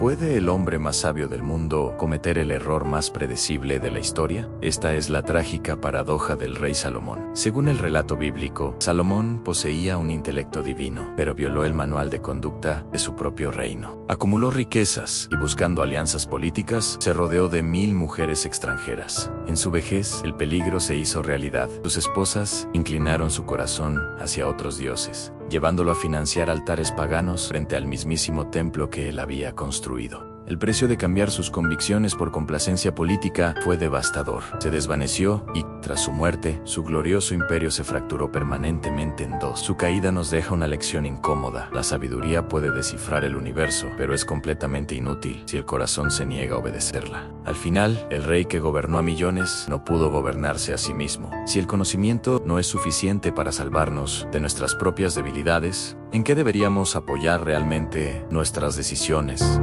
¿Puede el hombre más sabio del mundo cometer el error más predecible de la historia? Esta es la trágica paradoja del rey Salomón. Según el relato bíblico, Salomón poseía un intelecto divino, pero violó el manual de conducta de su propio reino. Acumuló riquezas y, buscando alianzas políticas, se rodeó de 1000 mujeres extranjeras. En su vejez, el peligro se hizo realidad. Sus esposas inclinaron su corazón hacia otros dioses, llevándolo a financiar altares paganos frente al mismísimo templo que él había construido. El precio de cambiar sus convicciones por complacencia política fue devastador. Se desvaneció y, tras su muerte, su glorioso imperio se fracturó permanentemente en dos. Su caída nos deja una lección incómoda. La sabiduría puede descifrar el universo, pero es completamente inútil si el corazón se niega a obedecerla. Al final, el rey que gobernó a millones no pudo gobernarse a sí mismo. Si el conocimiento no es suficiente para salvarnos de nuestras propias debilidades, ¿en qué deberíamos apoyar realmente nuestras decisiones?